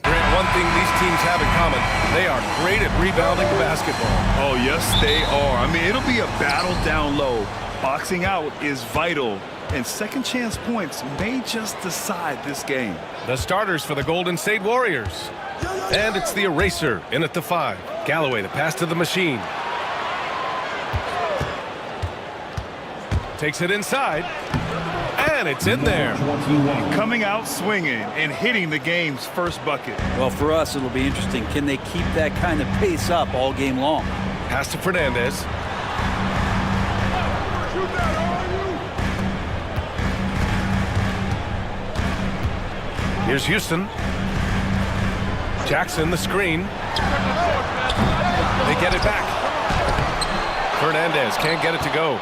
Grant, one thing these teams have in common, they are great at rebounding the basketball. Oh, yes, they are. I mean, it'll be a battle down low. Boxing out is vital, and second chance points may just decide this game. The starters for the Golden State Warriors. And it's the eraser in at the 5. Galloway, the pass to the machine. Takes it inside. And it's in there. Coming out swinging and hitting the game's first bucket. Well, for us, it'll be interesting. Can they keep that kind of pace up all game long? Pass to Fernandez. Here's Houston. Jackson, the screen. They get it back. Fernandez can't get it to go.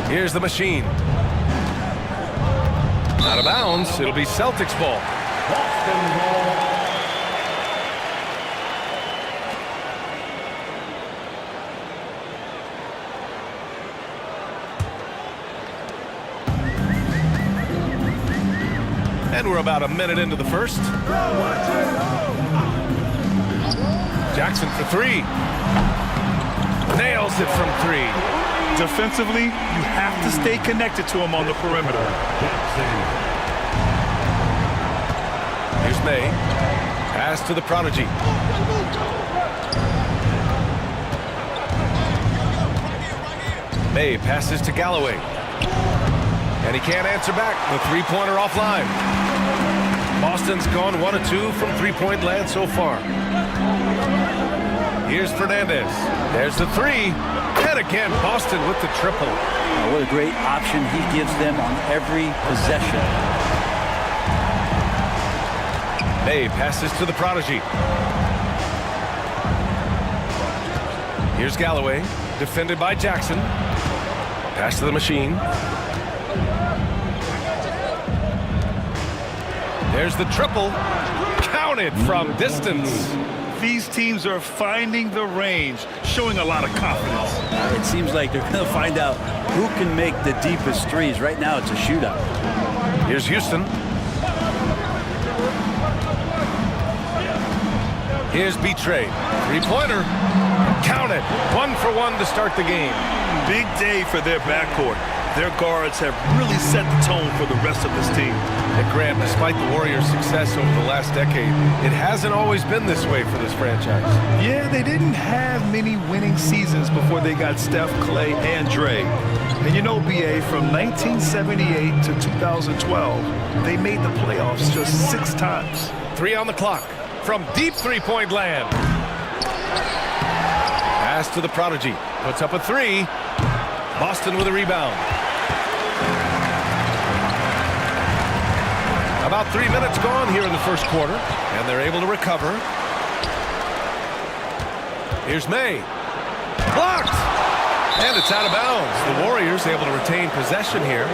Here's the machine. Out of bounds. It'll be Celtics ball. And we're about a minute into the first. Jackson for 3. Nails it from 3. Defensively, you have to stay connected to him on the perimeter. Here's May. Pass to the prodigy. May passes to Galloway. And he can't answer back. The three-pointer offline. Boston's gone 1 of 2 from three-point land so far. Here's Fernandez. There's the 3. And again, Boston with the triple. What a great option he gives them on every possession. May passes to the prodigy. Here's Galloway, defended by Jackson. Pass to the machine. There's the triple. Counted from distance. These teams are finding the range, showing a lot of confidence. It seems like they're going to find out who can make the deepest threes. Right now, it's a shootout. Here's Houston. Here's Betray. Three-pointer. Counted. 1 for 1 to start the game. Big day for their backcourt. Their guards have really set the tone for the rest of this team. And Grant, despite the Warriors' success over the last decade, it hasn't always been this way for this franchise. Yeah, they didn't have many winning seasons before they got Steph, Clay, and Dre. And you know, BA, from 1978 to 2012, they made the playoffs just 6 times. 3 on the clock from deep three-point land. Pass to the prodigy. Puts up a 3. Boston with a rebound. About 3 minutes gone here in the first quarter, and they're able to recover. Here's May. Blocked! And it's out of bounds. The Warriors able to retain possession here.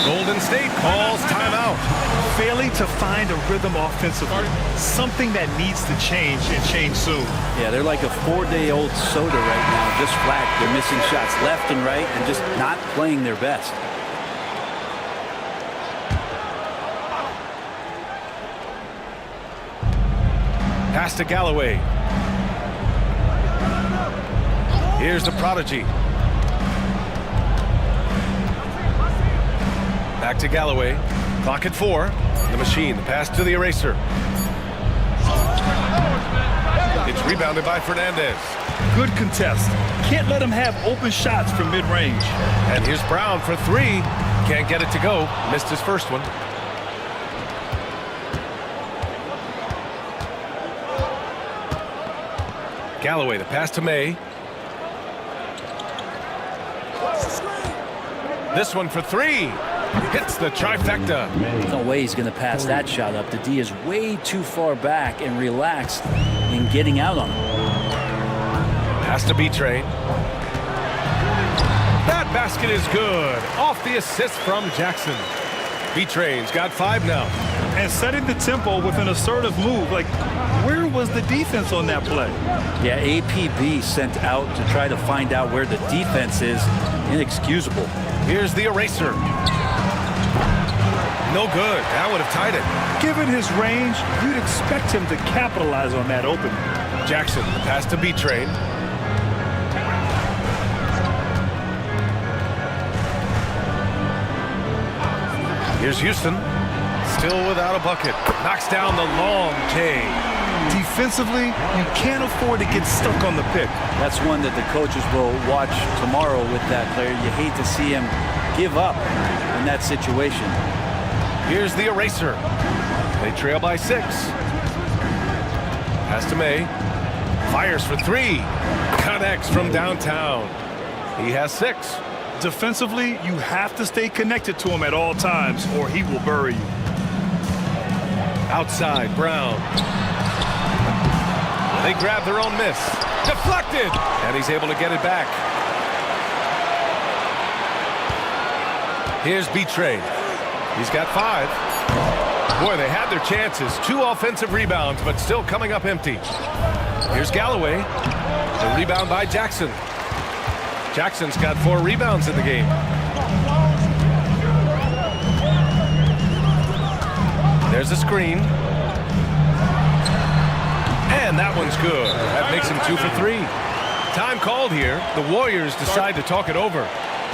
Golden State calls timeout. Failing to find a rhythm offensively. Something that needs to change and change soon. Yeah, they're like a 4-day-old soda right now, just flat. They're missing shots left and right and just not playing their best. Pass to Galloway. Here's the prodigy. Back to Galloway. Clock at 4. The machine. The pass to the eraser. It's rebounded by Fernandez. Good contest. Can't let him have open shots from mid-range. And here's Brown for 3. Can't get it to go. Missed his first one. Galloway, the pass to May. This one for 3. Hits the trifecta. No way he's going to pass that shot up. The D is way too far back and relaxed in getting out on him. Pass to Betray. That basket is good. Off the assist from Jackson. Betray's got 5 now. And setting the tempo with an assertive move. Like, where was the defense on that play? Yeah, APB sent out to try to find out where the defense is. Inexcusable. Here's the eraser. No good. That would have tied it. Given his range, you'd expect him to capitalize on that opening. Jackson, the pass to B-Train. Here's Houston. Still without a bucket. Knocks down the long K. Defensively, you can't afford to get stuck on the pick. That's one that the coaches will watch tomorrow with that player. You hate to see him give up in that situation. Here's the eraser. They trail by 6. Pass to May. Fires for 3. Connects from downtown. He has 6. Defensively, you have to stay connected to him at all times, or he will bury you. Outside, Brown. They grab their own miss. Deflected! And he's able to get it back. Here's B-Train. He's got 5. Boy, they had their chances. 2 offensive rebounds, but still coming up empty. Here's Galloway. The rebound by Jackson. Jackson's got 4 rebounds in the game. There's a screen. And that one's good. That makes him 2 for 3. Time called here. The Warriors decide to talk it over.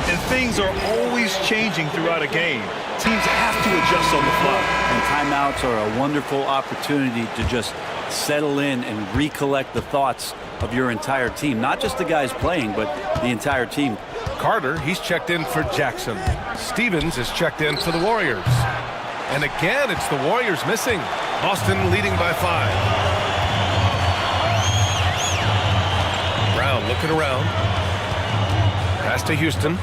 And things are always changing throughout a game. Teams have to adjust on the fly. And timeouts are a wonderful opportunity to just settle in and recollect the thoughts of your entire team. Not just the guys playing, but the entire team. Carter, he's checked in for Jackson. Stevens is checked in for the Warriors. And again, it's the Warriors missing. Boston leading by 5. Brown looking around. Pass to Houston.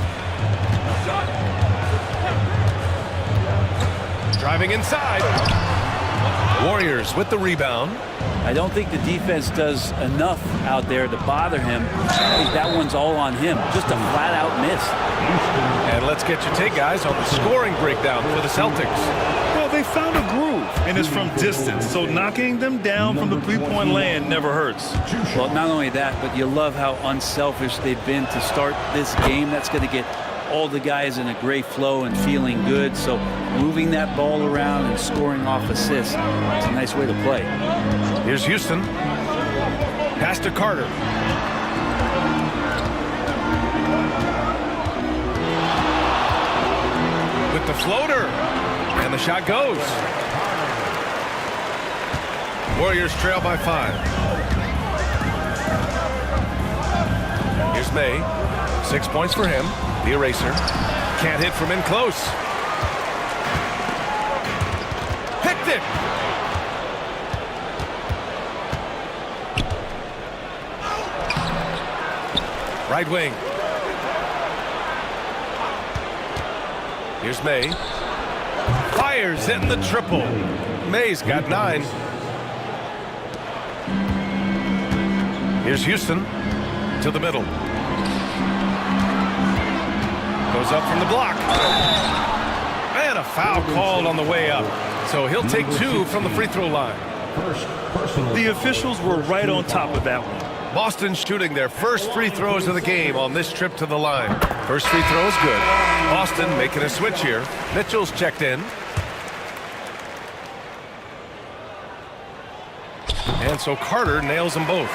Driving inside. Warriors with the rebound. I don't think the defense does enough out there to bother him. I think that one's all on him. Just a flat-out miss. And let's get your take, guys, on the scoring breakdown for the Celtics. Well, they found a groove, and it's from distance, so knocking them down from the three-point land never hurts. Well, not only that, but you love how unselfish they've been to start this game. That's going to get all the guys in a great flow and feeling good. So moving that ball around and scoring off assists, it's a nice way to play. Here's Houston. Pass to Carter. With the floater. And the shot goes. Warriors trail by 5. Here's May. 6 points for him. The eraser. Can't hit from in close. Picked it. Right wing. Here's May. Fires in the triple. May's got 9. Here's Houston to the middle. Goes up from the block. And a foul called on the way up. So he'll take 2 from the free throw line. The officials were right on top of that one. Boston shooting their first free throws of the game on this trip to the line. First free throw is good. Boston making a switch here. Mitchell's checked in. And so Carter nails them both.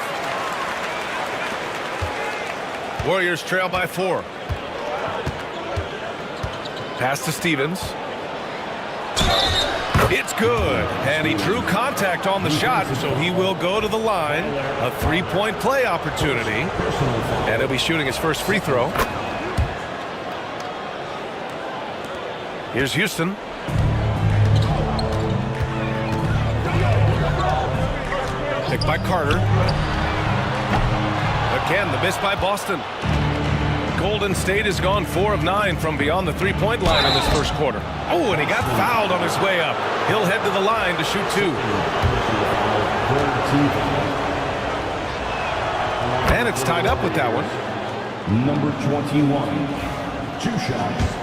Warriors trail by 4. Pass to Stevens. It's good. And he drew contact on the shot, so he will go to the line. A 3-point play opportunity. And he'll be shooting his first free throw. Here's Houston. Picked by Carter. Again, the miss by Boston. Golden State has gone 4 of 9 from beyond the 3-point line in this first quarter. Oh, and he got fouled on his way up. He'll head to the line to shoot 2. And it's tied up with that one. Number 21, 2 shots.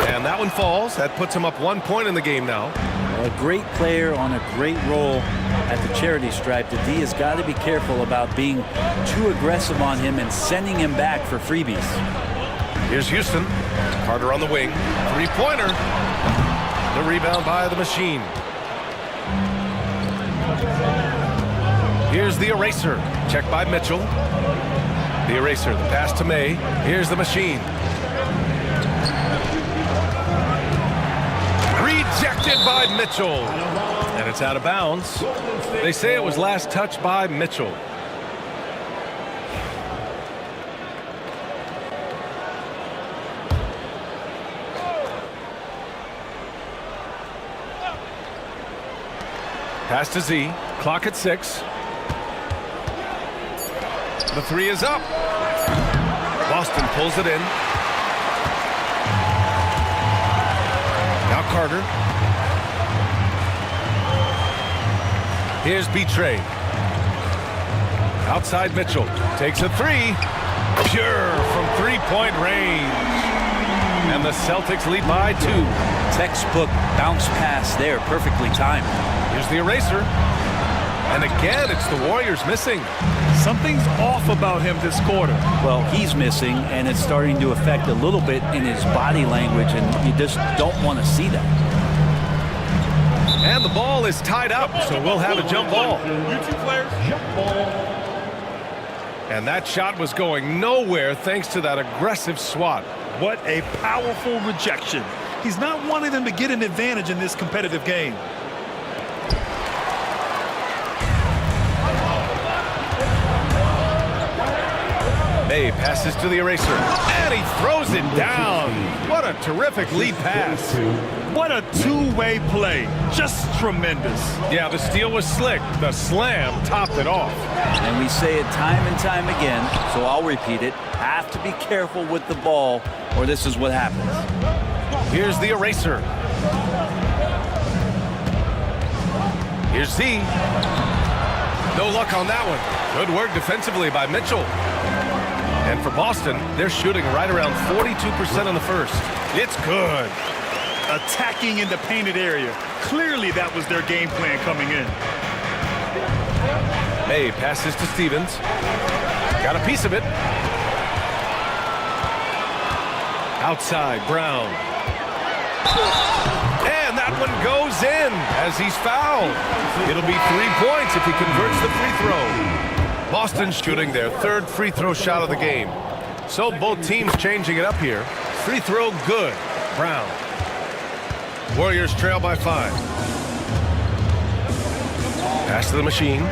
And that one falls. That puts him up 1 point in the game now. A great player on a great role. at the charity stripe, the D has got to be careful about being too aggressive on him and sending him back for freebies. Here's Houston. Carter on the wing. Three-pointer. The rebound by the machine. Here's the eraser. Check by Mitchell. The eraser. The pass to May. Here's the machine. Rejected by Mitchell. And it's out of bounds. They say it was last touched by Mitchell. Pass to Z. Clock at 6. The three is up. Boston pulls it in. Now Carter. Here's Betray. Outside Mitchell. Takes a three. Pure from three-point range. And the Celtics lead by 2. Textbook bounce pass there, perfectly timed. Here's the eraser. And again, it's the Warriors missing. Something's off about him this quarter. Well, he's missing, and it's starting to affect a little bit in his body language, and you just don't want to see that. And the ball is tied up, so we'll have a jump ball. You two players, jump ball. And that shot was going nowhere thanks to that aggressive swat. What a powerful rejection. He's not wanting them to get an advantage in this competitive game. May passes to the eraser, and he throws it down. What a terrific lead pass. What a two-way play. Just tremendous. Yeah, the steal was slick. The slam topped it off. And we say it time and time again, so I'll repeat it. Have to be careful with the ball, or this is what happens. Here's the eraser. Here's Z. No luck on that one. Good work defensively by Mitchell. And for Boston, they're shooting right around 42% in the first. It's good. Attacking in the painted area. Clearly that was their game plan coming in. May passes to Stevens. Got a piece of it. Outside, Brown. And that one goes in as he's fouled. It'll be 3 points if he converts the free throw. Boston shooting their third free throw shot of the game. So both teams changing it up here. Free throw good. Brown. Warriors trail by 5. Pass to the machine.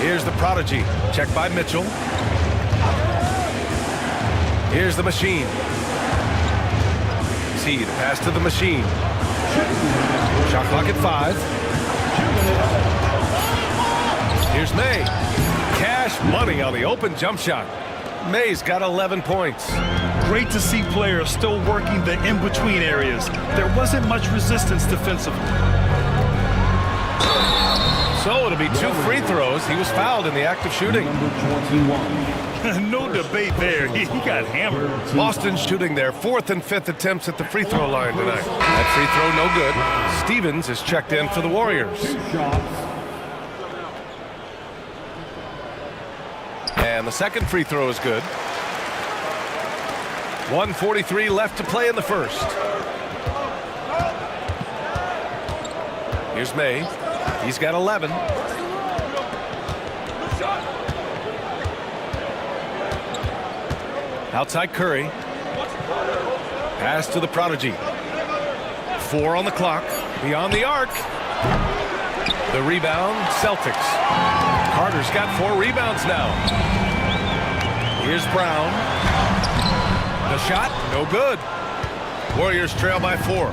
Here's the prodigy. Check by Mitchell. Here's the machine. See the pass to the machine. Shot clock at 5. Here's May. Cash money on the open jump shot. May's got 11 points. Great to see players still working the in-between areas. There wasn't much resistance defensively. So it'll be 2 free throws. He was fouled in the act of shooting. No debate there. He got hammered. Boston's shooting their 4th and 5th attempts at the free throw line tonight. That free throw no good. Stevens is checked in for the Warriors. And the second free throw is good. 1:43 left to play in the first. Here's May. He's got 11. Outside Curry. Pass to the prodigy. 4 on the clock. Beyond the arc. The rebound, Celtics. Carter's got 4 rebounds now. Here's Brown. The shot, no good. Warriors trail by 4.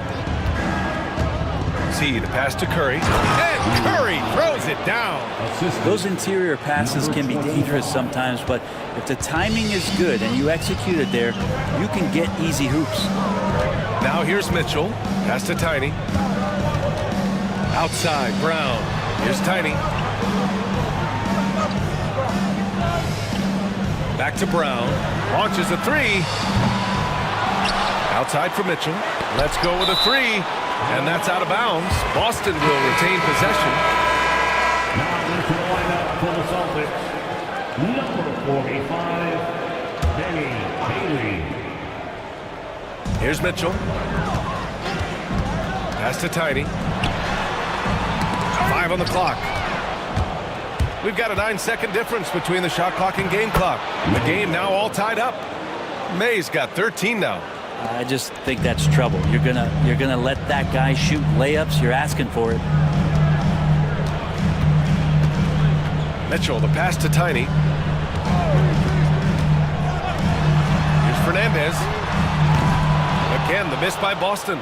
See the pass to Curry. And Curry throws it down. Those interior passes can be dangerous sometimes, but if the timing is good and you execute it there, you can get easy hoops. Now here's Mitchell. Pass to Tiny. Outside, Brown. Here's Tiny. Back to Brown. Launches a 3. Outside for Mitchell. Let's go with a 3. And that's out of bounds. Boston will retain possession. Now into the lineup for the Celtics, number 45, Bailey. Here's Mitchell. Pass to Tiny. 5 on the clock. We've got a 9-second difference between the shot clock and game clock. The game now all tied up. May's got 13 now. I just think that's trouble. You're gonna let that guy shoot layups. You're asking for it. Mitchell, the pass to Tiny. Here's Fernandez. Again, the miss by Boston.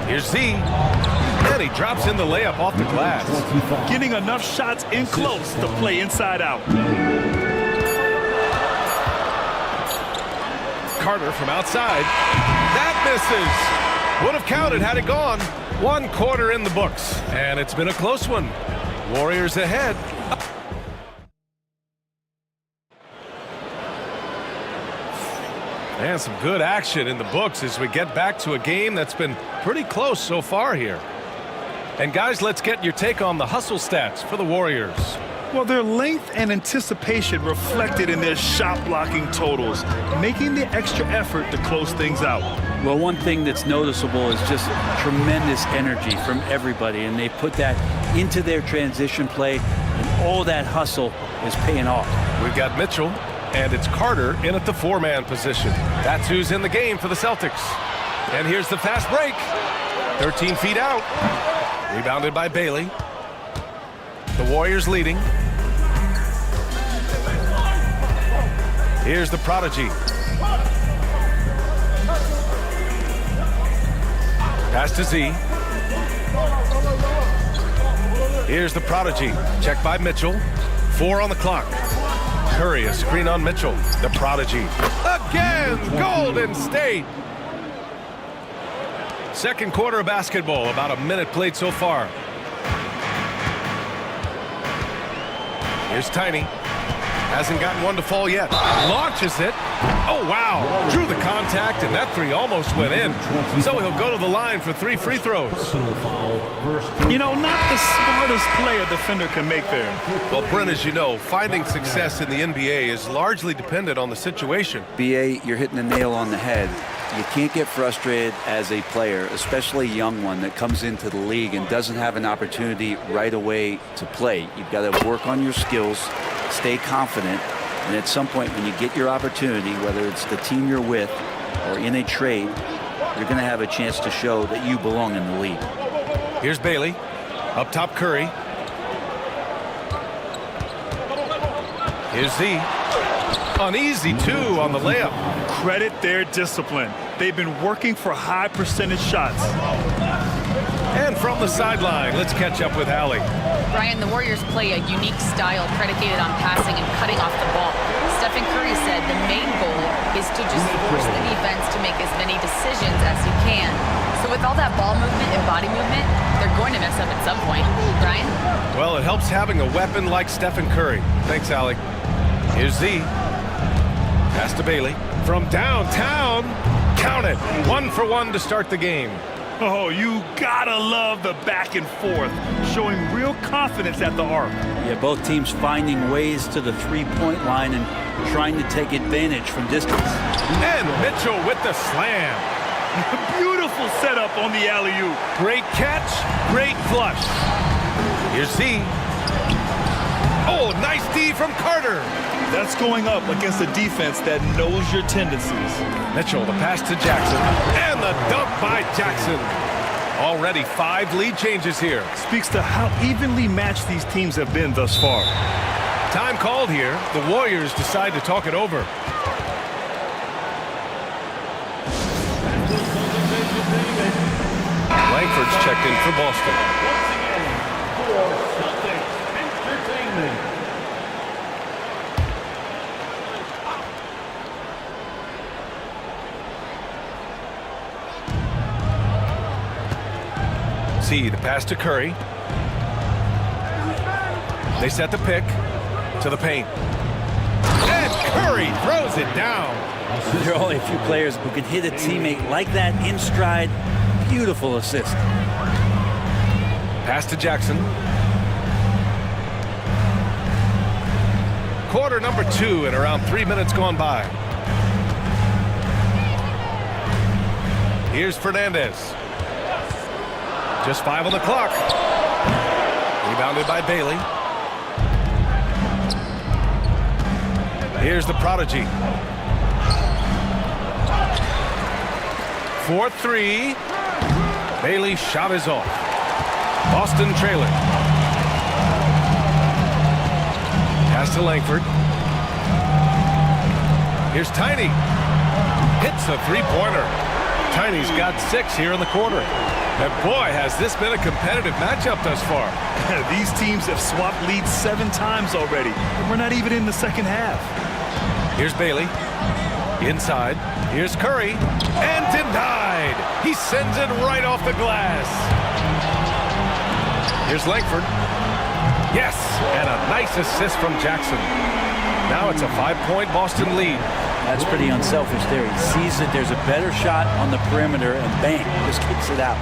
Here's Z. And he drops in the layup off the glass. Getting enough shots in close to play inside out. Carter from outside. That misses. Would have counted had it gone. 1 quarter in the books. And it's been a close one. Warriors ahead. And some good action in the books as we get back to a game that's been pretty close so far here. And guys, let's get your take on the hustle stats for the Warriors. Well, their length and anticipation reflected in their shot blocking totals, making the extra effort to close things out. Well, one thing that's noticeable is just tremendous energy from everybody, and they put that into their transition play, and all that hustle is paying off. We've got Mitchell, and it's Carter in at the 4-man position. That's who's in the game for the Celtics. And here's the fast break. 13 feet out. Rebounded by Bailey. The Warriors leading. Here's the prodigy. Pass to Z. Here's the prodigy. Check by Mitchell. 4 on the clock. Curry, a screen on Mitchell. The prodigy. Again, Golden State. Second quarter of basketball. About a minute played so far. Here's Tiny. Hasn't gotten one to fall yet. Launches it. Oh, wow. Drew the contact, and that 3 almost went in. So he'll go to the line for 3 free throws. You know, not the smartest play a defender can make there. Well, Brent, as you know, finding success in the NBA is largely dependent on the situation. BA, you're hitting the nail on the head. You can't get frustrated as a player, especially a young one that comes into the league and doesn't have an opportunity right away to play. You've got to work on your skills, stay confident, and at some point when you get your opportunity, whether it's the team you're with or in a trade, you're going to have a chance to show that you belong in the league. Here's Bailey. Up top, Curry. Here's Z. An easy 2 on the layup. Credit their discipline. They've been working for high percentage shots. And from the sideline, let's catch up with Allie. Brian, the Warriors play a unique style predicated on passing and cutting off the ball. Stephen Curry said the main goal is to just force the defense to make as many decisions as you can. So with all that ball movement and body movement, they're going to mess up at some point. Brian? Well, it helps having a weapon like Stephen Curry. Thanks, Allie. Here's Z. Pass to Bailey. From downtown, count it. 1 for 1 to start the game. Oh, you gotta love the back and forth, showing real confidence at the arc. Yeah, both teams finding ways to the three-point line and trying to take advantage from distance. And Mitchell with the slam. Beautiful setup on the alley-oop. Great catch, great flush. Here's Z. Oh, nice D from Carter. That's going up against a defense that knows your tendencies. Mitchell, the pass to Jackson. And the dunk by Jackson. Already 5 lead changes here. Speaks to how evenly matched these teams have been thus far. Time called here. The Warriors decide to talk it over. Langford's checked in for Boston. See the pass to Curry. They set the pick to the paint. And Curry throws it down. There are only a few players who can hit a teammate like that in stride. Beautiful assist. Pass to Jackson. Quarter number 2 and around 3 minutes gone by. Here's Fernandez. Just 5 on the clock. Rebounded by Bailey. Here's the prodigy. 4-3. Bailey's shot is off. Boston trailing. Pass to Langford. Here's Tiny. Hits a three-pointer. Tiny's got 6 here in the quarter. And boy, has this been a competitive matchup thus far. These teams have swapped leads 7 times already. We're not even in the second half. Here's Bailey. Inside. Here's Curry. And denied. He sends it right off the glass. Here's Langford. Yes, and a nice assist from Jackson. Now it's a 5-point Boston lead. That's pretty unselfish there. He sees that there's a better shot on the perimeter and bang, just kicks it out.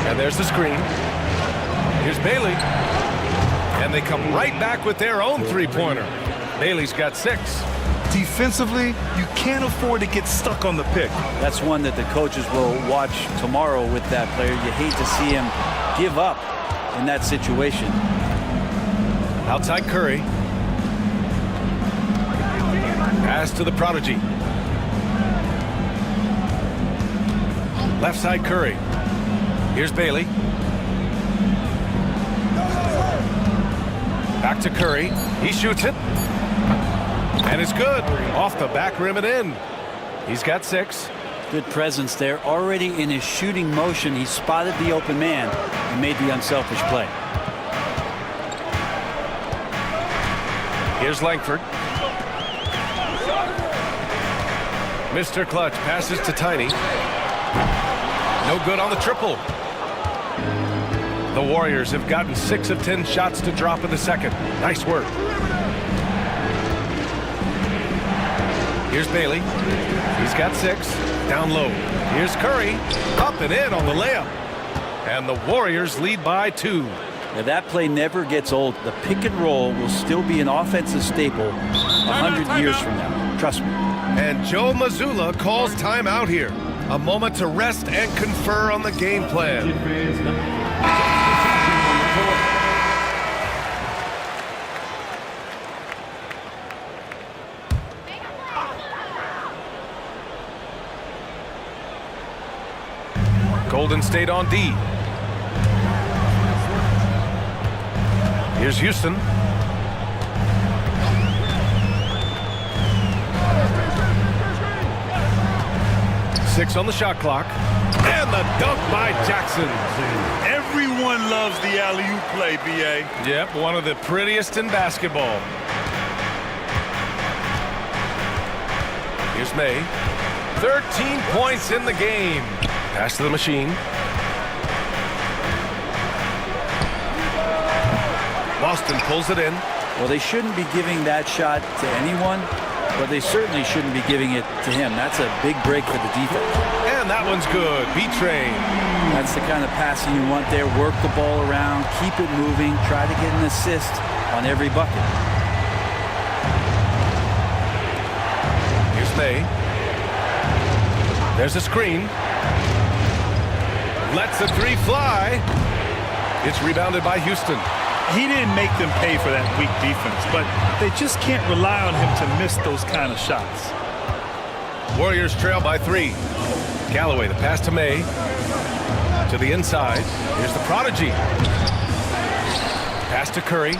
And there's the screen. Here's Bailey. And they come right back with their own three-pointer. Bailey's got 6. Defensively, you can't afford to get stuck on the pick. That's one that the coaches will watch tomorrow with that player. You hate to see him give up in that situation. Outside Curry. Pass to the prodigy. Left side Curry. Here's Bailey. Back to Curry. He shoots it. And it's good. Off the back rim and in. He's got 6. Good presence there. Already in his shooting motion, he spotted the open man and made the unselfish play. Here's Langford. Mr. Clutch passes to Tiny. No good on the triple. The Warriors have gotten 6 of 10 shots to drop in the second. Nice work. Here's Bailey. He's got 6. Down low. Here's Curry. Up and in on the layup. And the Warriors lead by 2. Now that play never gets old. The pick and roll will still be an offensive staple 100 years from now. Trust me. And Joe Mazzulla calls timeout here. A moment to rest and confer on the game plan. Golden State on D. Here's Houston. Six on the shot clock. And the dunk by Jackson. Everyone loves the alley-oop play, B.A. Yep, one of the prettiest in basketball. Here's May. 13 points in the game. Pass to the machine. Boston pulls it in. Well, they shouldn't be giving that shot to anyone, but they certainly shouldn't be giving it to him. That's a big break for the defense. And that one's good. B-Train. That's the kind of passing you want there. Work the ball around, keep it moving, try to get an assist on every bucket. Here's May. There's a screen. Lets the 3 fly. It's rebounded by Houston. He didn't make them pay for that weak defense, but they just can't rely on him to miss those kind of shots. Warriors trail by 3. Galloway, the pass to May. To the inside. Here's the prodigy. Pass to Curry.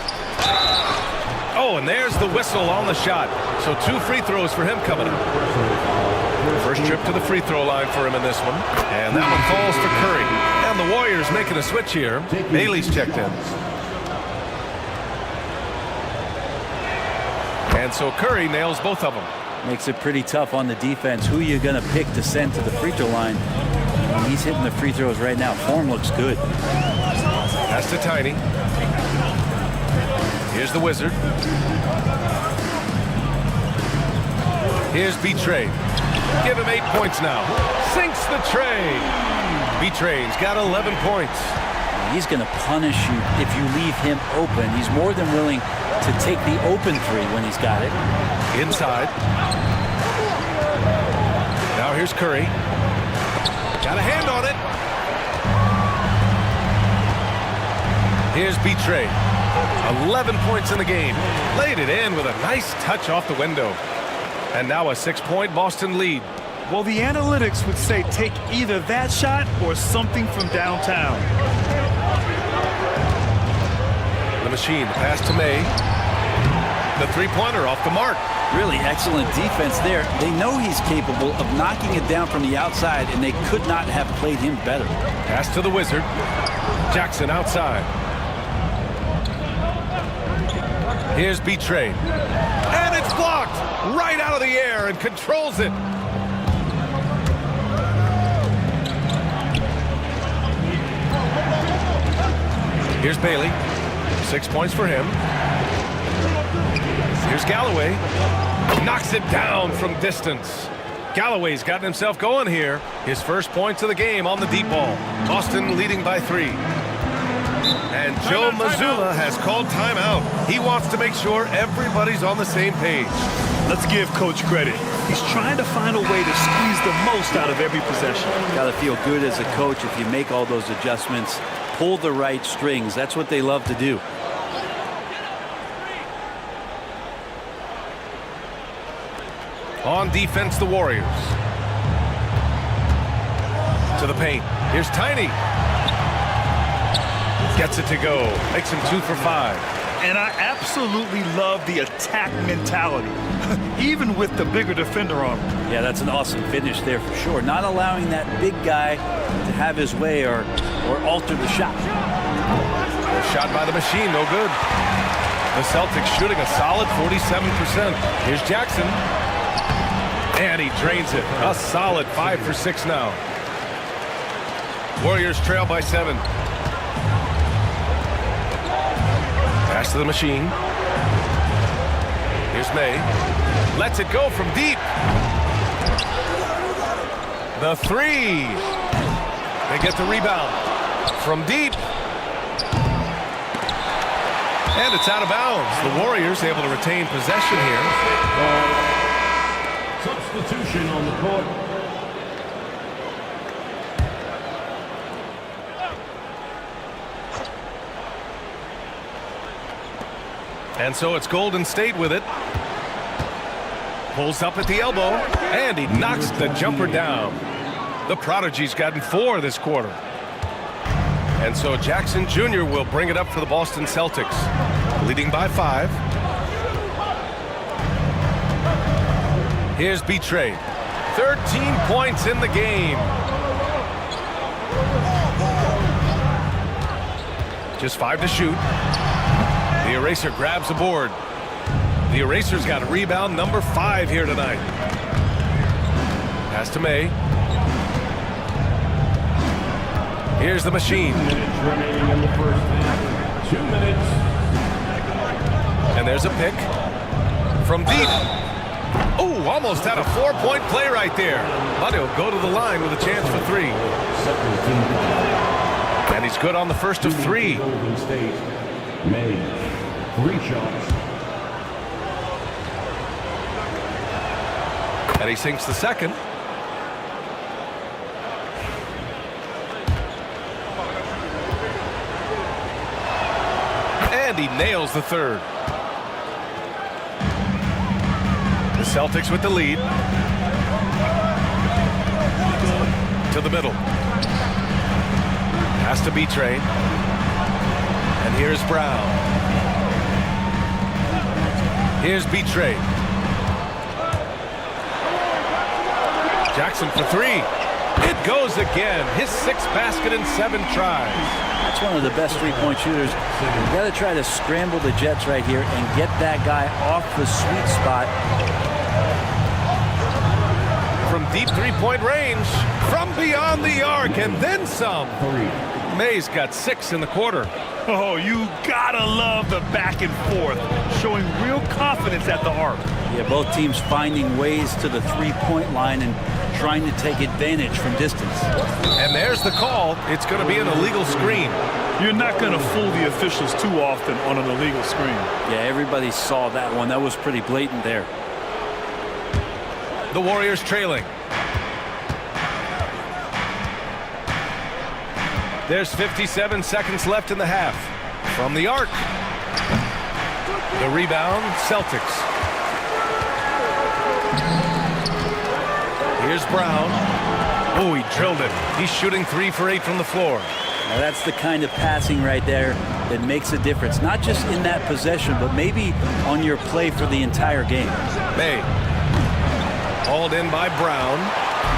Oh, and there's the whistle on the shot. So 2 free throws for him coming up. First trip to the free throw line for him in this one. And that one falls for Curry. And the Warriors making a switch here. Bailey's checked in. And so Curry nails both of them. Makes it pretty tough on the defense. Who you going to pick to send to the free throw line? And he's hitting the free throws right now. Form looks good. Pass to Tiny. Here's the Wizard. Here's B-Train. Give him 8 points now. Sinks the tray. B-Train's got 11 points. He's going to punish you if you leave him open. He's more than willing to take the open three when he's got it. Inside. Now here's Curry. Got a hand on it. Here's B-Train. 11 points in the game. Laid it in with a nice touch off the window. And now a 6-point Boston lead. Well, the analytics would say take either that shot or something from downtown. The machine, the pass to May. The three-pointer off the mark. Really excellent defense there. They know he's capable of knocking it down from the outside, and they could not have played him better. Pass to the Wizard. Jackson outside. Here's B-Train. And it's blocked right out of the air and controls it. Here's Bailey. 6 points for him. Here's Galloway. Knocks it down from distance. Galloway's gotten himself going here. His first points of the game on the deep ball. Boston leading by 3. And Joe Mazzulla has called timeout. He wants to make sure everybody's on the same page. Let's give Coach credit. He's trying to find a way to squeeze the most out of every possession. Got to feel good as a coach if you make all those adjustments, pull the right strings. That's what they love to do. On defense, the Warriors. To the paint. Here's Tiny. Gets it to go. Makes him 2 for 5. And I absolutely love the attack mentality, even with the bigger defender on him. Yeah, that's an awesome finish there for sure. Not allowing that big guy to have his way or alter the shot. Shot by the machine, no good. The Celtics shooting a solid 47%. Here's Jackson. And he drains it. A solid 5 for 6 now. Warriors trail by 7. Pass to the machine. Here's May. Lets it go from deep. The 3. They get the rebound from deep. And it's out of bounds. The Warriors able to retain possession here. Substitution on the court. And so it's Golden State with it. Pulls up at the elbow, and he knocks the jumper down. The Prodigy's gotten 4 this quarter. And so Jackson Jr. will bring it up for the Boston Celtics, leading by 5. Here's B-Trade. 13 points in the game. Just 5 to shoot. The Eraser grabs a board. The Eraser's got a rebound number 5 here tonight. Pass to May. Here's the machine. 2 minutes remaining in the first half. 2 minutes. And there's a pick from deep. Oh, almost had a 4-point play right there. But he'll go to the line with a chance for 3. And he's good on the first of 3. Golden State made 3 shots. And he sinks the second. And he nails the third. The Celtics with the lead. To the middle. Has to be Train. And here's Brown. Here's B-Trade. Jackson for 3. It goes again. His 6th basket in 7 tries. That's one of the best three-point shooters. You've got to try to scramble the Jets right here and get that guy off the sweet spot. From deep 3-point range, from beyond the arc, and then some. May's got 6 in the quarter. Oh, you gotta love the back and forth, showing real confidence at the arc. Yeah, both teams finding ways to the three-point line and trying to take advantage from distance. And there's the call. It's going to be an illegal screen. You're not gonna fool the officials too often on an illegal screen. Yeah, everybody saw that one. That was pretty blatant there. The Warriors trailing. There's 57 seconds left in the half. From the arc. The rebound, Celtics. Here's Brown. Oh, he drilled it. He's shooting 3 for 8 from the floor. Now that's the kind of passing right there that makes a difference. Not just in that possession, but maybe on your play for the entire game. May. Hauled in by Brown.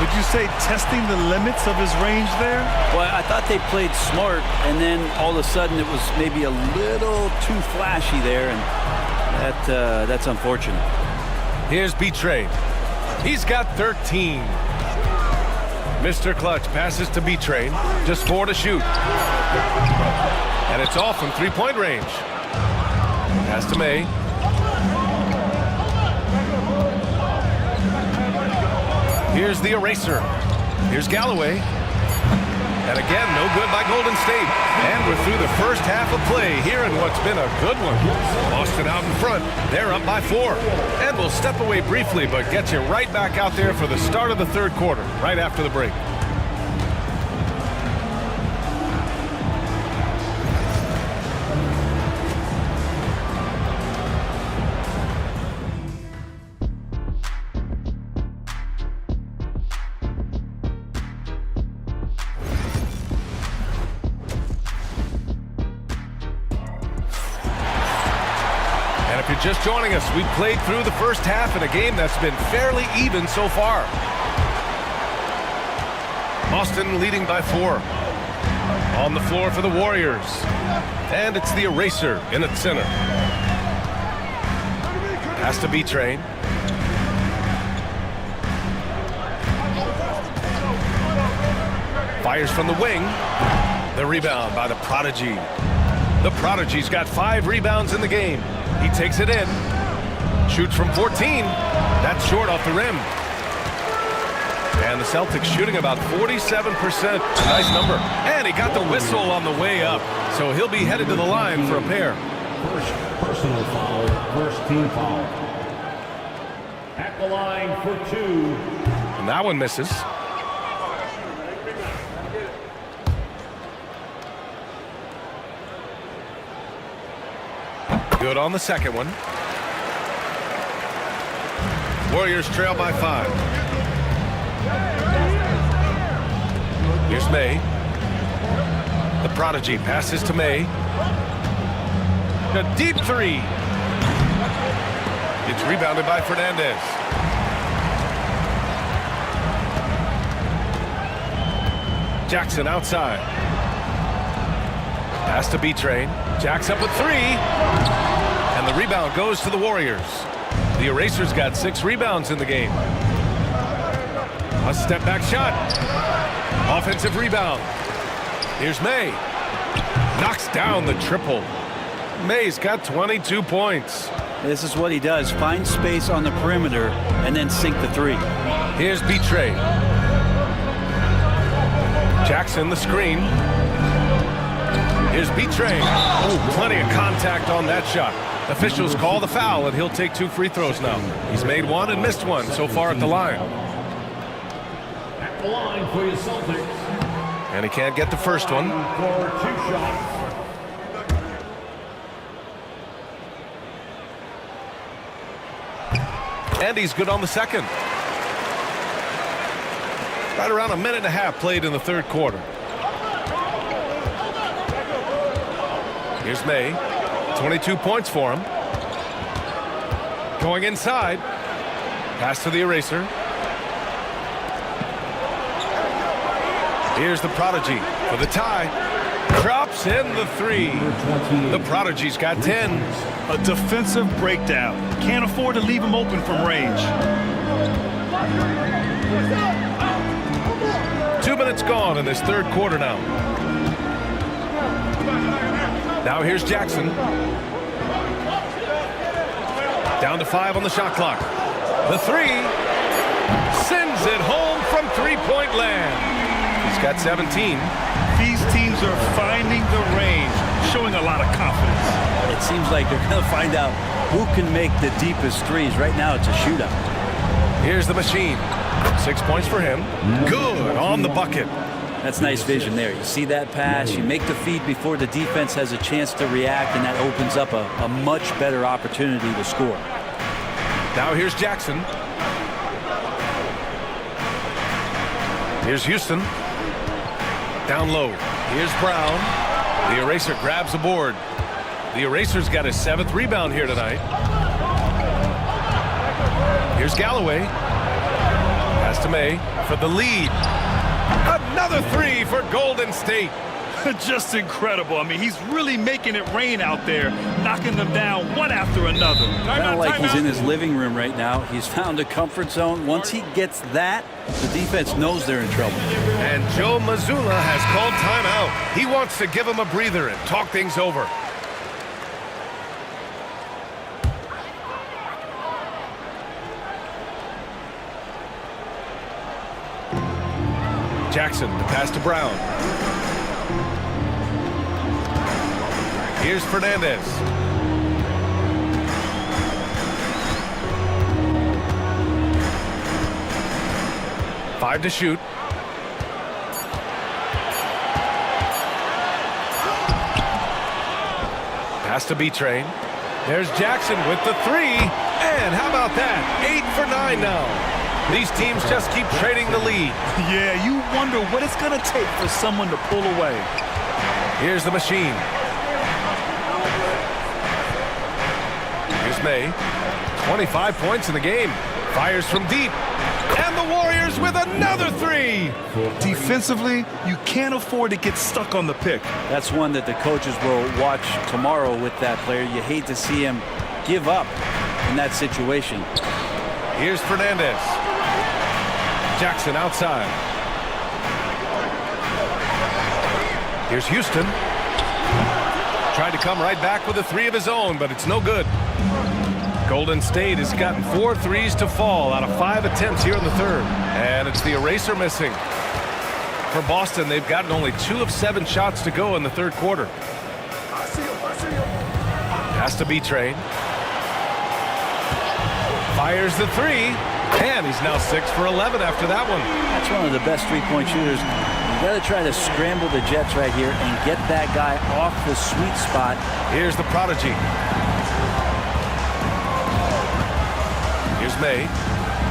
Would you say testing the limits of his range there? Well, I thought they played smart, and then all of a sudden it was maybe a little too flashy there, and that's unfortunate. Here's B-Trade. He's got 13. Mr. Clutch passes to B-Trade. Just 4 to shoot. And it's off from three-point range. Pass to May. Here's the eraser. Here's Galloway. And again, no good by Golden State. And we're through the first half of play here in what's been a good one. Boston out in front. They're up by 4. And we'll step away briefly, but get you right back out there for the start of the third quarter, right after the break. If you're just joining us, we've played through the first half in a game that's been fairly even so far. Boston leading by 4. On the floor for the Warriors. And it's the eraser in its center. Pass to B-Train. Fires from the wing. The rebound by the Prodigy. The Prodigy's got 5 rebounds in the game. He takes it in. Shoots from 14. That's short off the rim. And the Celtics shooting about 47%. Nice number. And he got the whistle on the way up. So he'll be headed to the line for a pair. First personal foul, first team foul. At the line for 2. And that one misses. Good on the second one. Warriors trail by 5. Here's May. The Prodigy passes to May. A deep 3. It's rebounded by Fernandez. Jackson outside. Pass to B-Train. Jack's up with 3. And the rebound goes to the Warriors. The Eraser's got 6 rebounds in the game. A step back shot. Offensive rebound. Here's May. Knocks down the triple. May's got 22 points. This is what he does. Find space on the perimeter and then sink the 3. Here's B-Train. Jackson the screen. Here's B-Train. Oh, plenty of contact on that shot. Officials call the foul, and he'll take 2 free throws now. He's made 1 and missed 1 so far at the line. At the line for your Celtics. And he can't get the first one. For 2 shots. And he's good on the second. Right around a minute and a half played in the third quarter. Here's May. 22 points for him. Going inside. Pass to the Eraser. Here's the Prodigy for the tie. Drops in the 3. The Prodigy's got 10. A defensive breakdown. Can't afford to leave him open from range. 2 minutes gone in this third quarter now. Now here's Jackson. Down to 5 on the shot clock. The three sends it home from three-point land. He's got 17. These teams are finding the range, showing a lot of confidence. It seems like they're going to find out who can make the deepest threes. Right now, it's a shootout. Here's the machine. 6 points for him. Good on the bucket. That's nice vision there. You see that pass, you make the feed before the defense has a chance to react, and that opens up a much better opportunity to score. Now here's Jackson. Here's Houston. Down low. Here's Brown. The eraser grabs a board. The eraser's got his 7th rebound here tonight. Here's Galloway. Pass to May for the lead. Another three for Golden State. Just incredible. I mean, he's really making it rain out there, knocking them down one after another. Kind of like he's in his living room right now. He's found a comfort zone. Once he gets that, the defense knows they're in trouble. And Joe Mazzulla has called timeout. He wants to give him a breather and talk things over. Jackson, the pass to Brown. Here's Fernandez. Five to shoot. Pass to B-Train. There's Jackson with the three. And how about that? 8 for 9 now. These teams just keep trading the lead. Yeah, you wonder what it's going to take for someone to pull away. Here's the machine. Here's May. 25 points in the game. Fires from deep. And the Warriors with another three. Defensively, you can't afford to get stuck on the pick. That's one that the coaches will watch tomorrow with that player. You hate to see him give up in that situation. Here's Fernandez. Jackson outside. Here's Houston. Tried to come right back with a three of his own, but it's no good. Golden State has gotten 4 threes to fall out of 5 attempts here in the third. And it's the eraser missing. For Boston, they've gotten only 2 of 7 shots to go in the third quarter. Has to be Train. Fires the three. And he's now 6 for 11 after that one. That's one of the best three-point shooters. You got to try to scramble the Jets right here and get that guy off the sweet spot. Here's the prodigy. Here's May.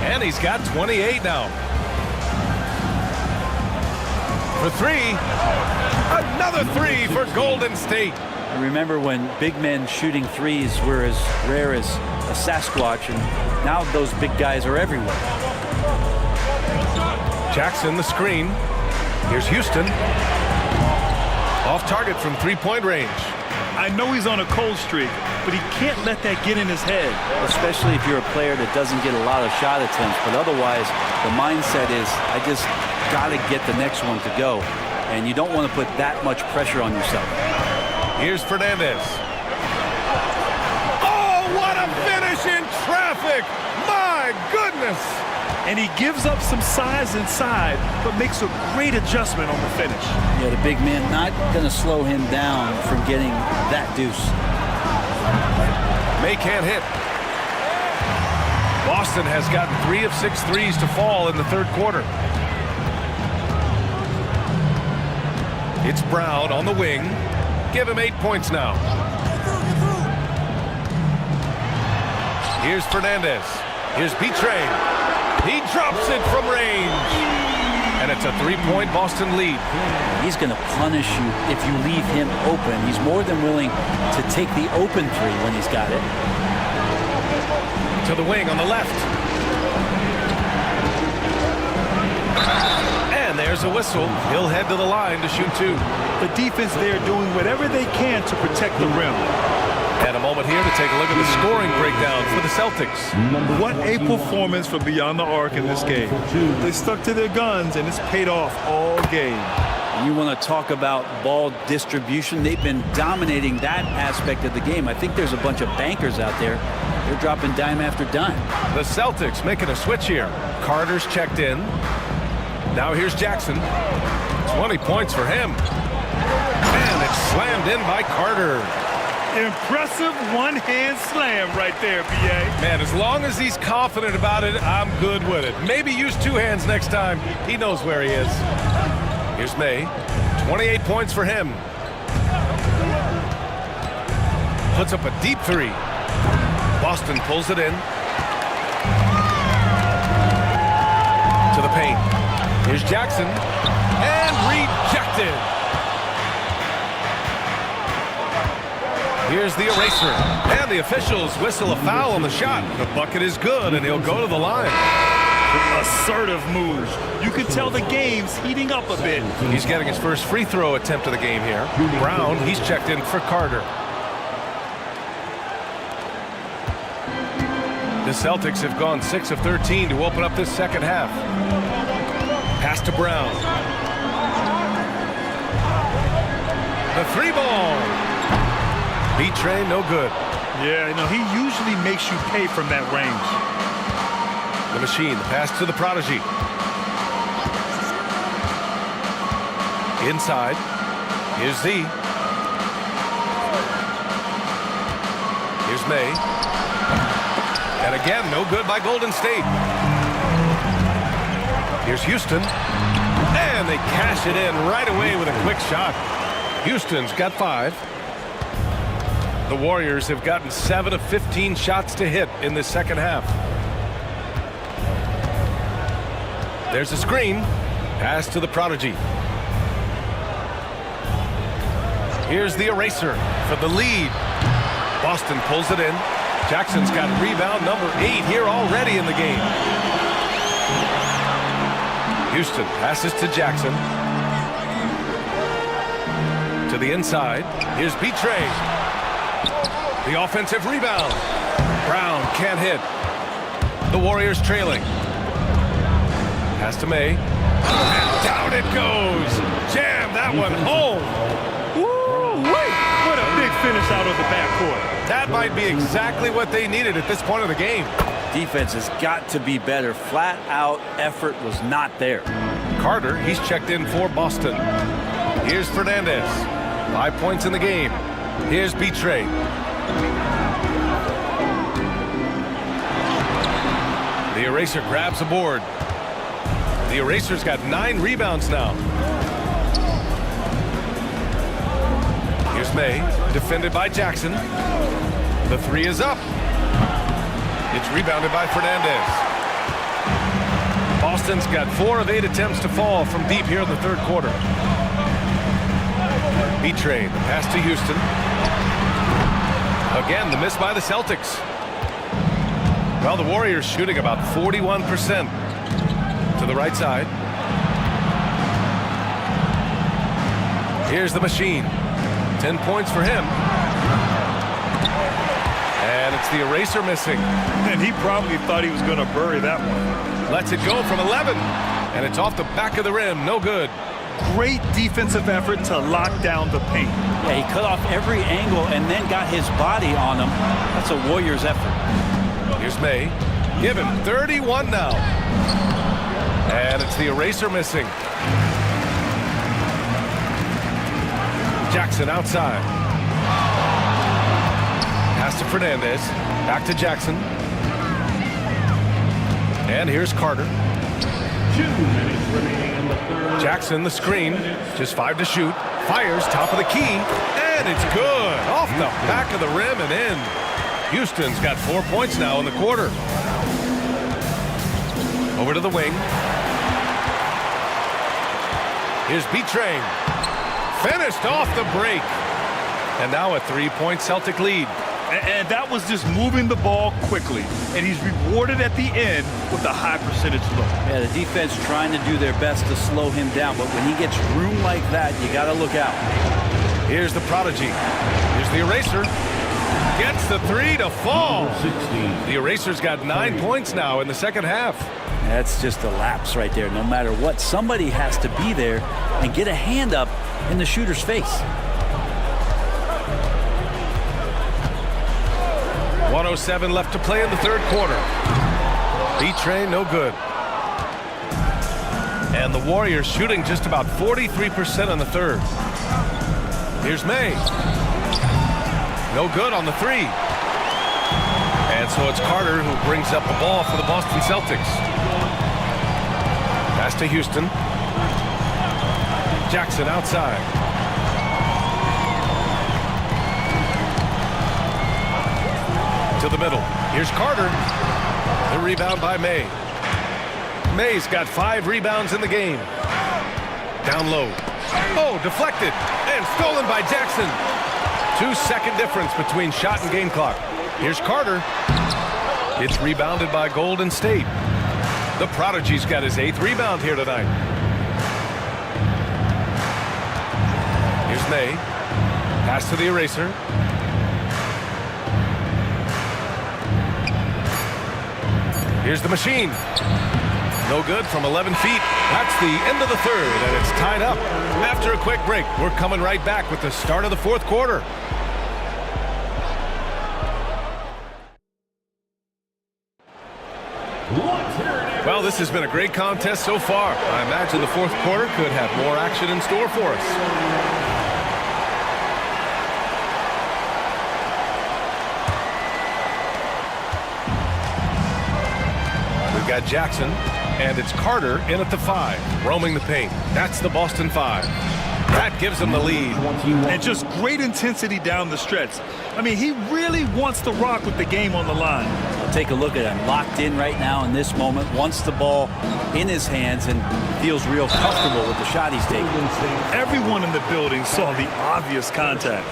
And he's got 28 now. For three. Another three for Golden State. I remember when big men shooting threes were as rare as a Sasquatch, and now those big guys are everywhere. Jackson, the screen. Here's Houston. Off target from three-point range. I know he's on a cold streak, but he can't let that get in his head. Especially if you're a player that doesn't get a lot of shot attempts, but otherwise the mindset is, I just got to get the next one to go, and you don't want to put that much pressure on yourself. Here's Fernandez. Oh, what a finish in traffic! My goodness! And he gives up some size inside, but makes a great adjustment on the finish. Yeah, the big man not going to slow him down from getting that deuce. May can't hit. Boston has gotten 3 of 6 threes to fall in the third quarter. It's Brown on the wing. Give him 8 points now. Here's Fernandez. Here's B-Train. He drops it from range. And it's a 3-point Boston lead. He's going to punish you if you leave him open. He's more than willing to take the open three when he's got it. To the wing on the left. And there's a whistle. He'll head to the line to shoot 2. The defense there doing whatever they can to protect the rim. And a moment here to take a look at the scoring breakdown for the Celtics. What a performance for Beyond the Arc in this game. They stuck to their guns, and it's paid off all game. You want to talk about ball distribution. They've been dominating that aspect of the game. I think there's a bunch of bankers out there. They're dropping dime after dime. The Celtics making a switch here. Carter's checked in. Now here's Jackson. 20 points for him. And it's slammed in by Carter. Impressive one-hand slam right there, B.A. Man, as long as he's confident about it, I'm good with it. Maybe use two hands next time. He knows where he is. Here's May. 28 points for him. Puts up a deep three. Boston pulls it in. To the paint. Here's Jackson. And rejected. Here's the eraser. And the officials whistle a foul on the shot. The bucket is good, and he'll go to the line. Assertive moves. You can tell the game's heating up a bit. He's getting his first free throw attempt of the game here. Brown, he's checked in for Carter. The Celtics have gone 6 of 13 to open up this second half. Pass to Brown. The three ball. B-Tray, no good. Yeah, you know, he usually makes you pay from that range. The machine, the pass to the prodigy. Inside. Here's Z. Here's May. And again, no good by Golden State. Here's Houston. And they cash it in right away with a quick shot. Houston's got 5. The Warriors have gotten 7 of 15 shots to hit in the second half. There's a screen. Pass to the prodigy. Here's the eraser for the lead. Boston pulls it in. Jackson's got rebound number 8 here already in the game. Houston passes to Jackson. To the inside. Here's B-Tray. The offensive rebound. Brown can't hit. The Warriors trailing. Pass to May. And down it goes. Jam that one home. Woo-wee! What a big finish out of the backcourt. That might be exactly what they needed at this point of the game. Defense has got to be better. Flat out effort was not there. Carter, he's checked in for Boston. Here's Fernandez. 5 points in the game. Here's B-Tray. The eraser grabs a board. The eraser's got 9 rebounds now. Here's May, defended by Jackson. The three is up. It's rebounded by Fernandez. Boston's got 4 of 8 attempts to fall from deep here in the third quarter. B-Tray, pass to Houston. Again, the miss by the Celtics. Well, the Warriors shooting about 41%. To the right side. Here's the machine. 10 points for him. And it's the eraser missing. And he probably thought he was going to bury that one. Lets it go from 11. And it's off the back of the rim. No good. Great defensive effort to lock down the paint. Yeah, he cut off every angle and then got his body on him. That's a Warriors effort. Here's May. Give him 31 now. And it's the eraser missing. Jackson outside. Pass to Fernandez. Back to Jackson. And here's Carter. 2 minutes remaining in the third. Jackson, the screen. Just 5 to shoot. Fires, top of the key. And it's good. Off the back of the rim and in. Houston's got 4 points now in the quarter. Over to the wing. Here's B-Tray. Finished off the break. And now a 3-point Celtic lead. And that was just moving the ball quickly. And he's rewarded at the end with a high percentage look. Yeah, the defense trying to do their best to slow him down, but when he gets room like that, you got to look out. Here's the prodigy. Here's the eraser. Gets the three to fall. 16. The Eraser's got 9 points now in the second half. That's just a lapse right there. No matter what, somebody has to be there and get a hand up in the shooter's face. 1:07 left to play in the third quarter. B-Train, no good. And the Warriors shooting just about 43% in the third. Here's May. No good on the three. And so it's Carter who brings up the ball for the Boston Celtics. Pass to Houston. Jackson outside. To the middle. Here's Carter. The rebound by May. May's got 5 rebounds in the game. Down low. Oh, deflected. And stolen by Jackson. 2-second difference between shot and game clock. Here's Carter. It's rebounded by Golden State. The Prodigy's got his 8th rebound here tonight. Here's May. Pass to the Eraser. Here's the Machine. No good from 11 feet. That's the end of the third, and it's tied up. After a quick break, we're coming right back with the start of the fourth quarter. Well, this has been a great contest so far. I imagine the fourth quarter could have more action in store for us. We've got Jackson, and it's Carter in at the 5, roaming the paint. That's the Boston 5. That gives them the lead. And just great intensity down the stretch. I mean, he really wants to rock with the game on the line. I'll take a look at him. Locked in right now in this moment. Wants the ball in his hands and feels real comfortable with the shot he's taking. Everyone in the building saw the obvious contact.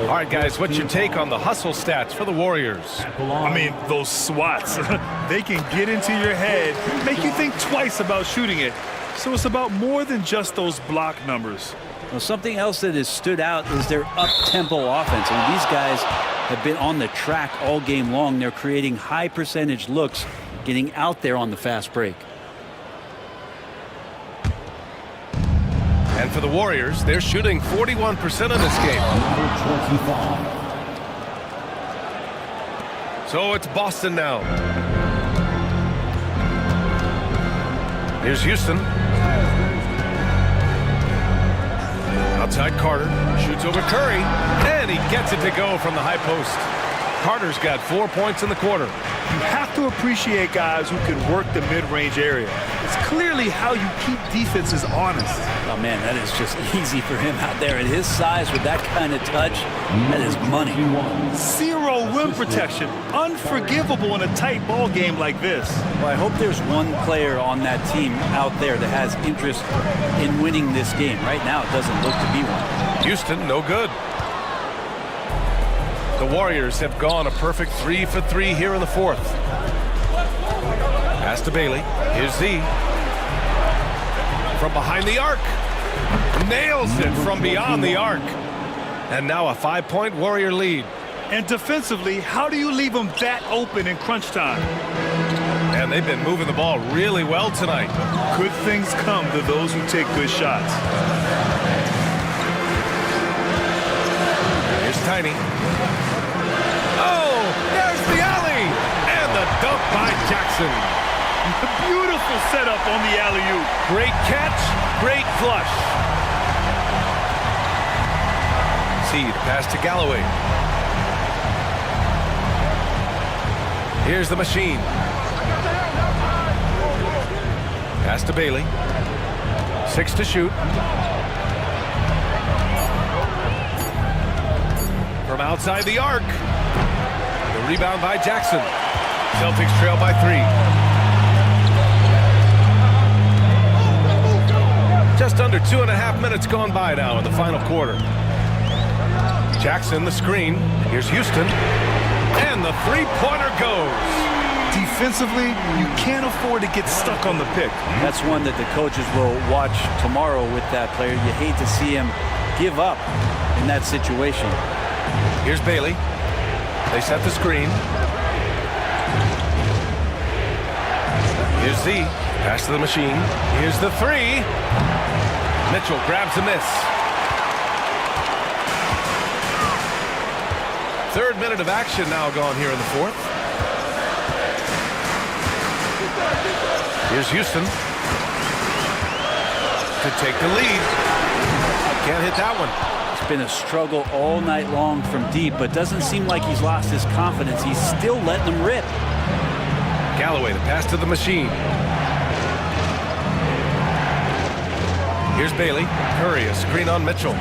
All right, guys, what's your take on the hustle stats for the Warriors? I mean, those swats, they can get into your head, make you think twice about shooting it. So it's about more than just those block numbers. Well, something else that has stood out is their up-tempo offense. I mean, these guys have been on the track all game long. They're creating high percentage looks, getting out there on the fast break. And for the Warriors, they're shooting 41% in this game. So it's Boston now. Here's Houston. Outside Carter, shoots over Curry, and he gets it to go from the high post. Carter's got 4 points in the quarter. You have to appreciate guys who can work the mid-range area. It's clearly how you keep defenses honest. Oh, man, that is just easy for him out there. At his size, with that kind of touch, that is money. 0 rim protection. Unforgivable in a tight ball game like this. Well, I hope there's one player on that team out there that has interest in winning this game. Right now, it doesn't look to be one. Houston, no good. The Warriors have gone a perfect 3 for 3 here in the fourth. Pass to Bailey. Here's Z. From behind the arc. Nails it from beyond the arc. And now a 5-point Warrior lead. And defensively, how do you leave them that open in crunch time? And they've been moving the ball really well tonight. Good things come to those who take good shots. Here's Tiny. Oh, there's the alley! And the dunk by Jackson. Beautiful setup on the alley-oop. Great catch, great flush. Seed pass to Galloway. Here's the Machine. Pass to Bailey. 6 to shoot. From outside the arc. The rebound by Jackson. Celtics trail by 3. Just under 2.5 minutes gone by now in the final quarter. Jackson, the screen. Here's Houston. And the three-pointer goes. Defensively, you can't afford to get stuck on the pick. That's one that the coaches will watch tomorrow with that player. You hate to see him give up in that situation. Here's Bailey. They set the screen. Here's Z. Pass to the machine. Here's the three. Mitchell grabs a miss. Third minute of action now gone here in the fourth. Here's Houston to take the lead. Can't hit that one. It's been a struggle all night long from deep, but doesn't seem like he's lost his confidence. He's still letting them rip. Galloway, the pass to the machine. Here's Bailey. Curry, a screen on Mitchell.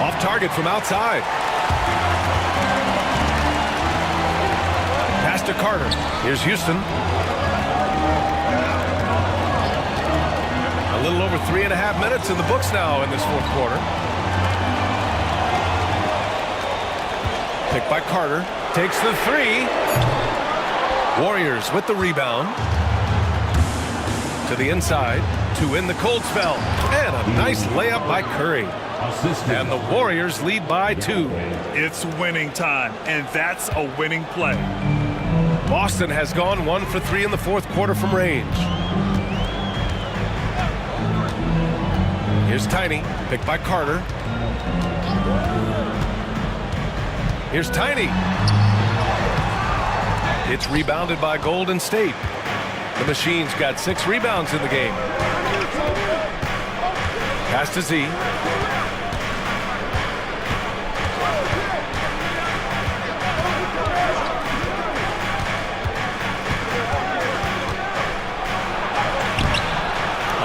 Off target from outside. Pass to Carter. Here's Houston. A little over 3.5 minutes in the books now in this fourth quarter. Picked by Carter. Takes the three. Warriors with the rebound. To the inside. To win the cold spell. And a nice layup by Curry. And the Warriors lead by 2. It's winning time, and that's a winning play. Boston has gone 1 for 3 in the fourth quarter from range. Here's Tiny, picked by Carter. Here's Tiny. It's rebounded by Golden State. The Machine's got 6 rebounds in the game. Pass to Z.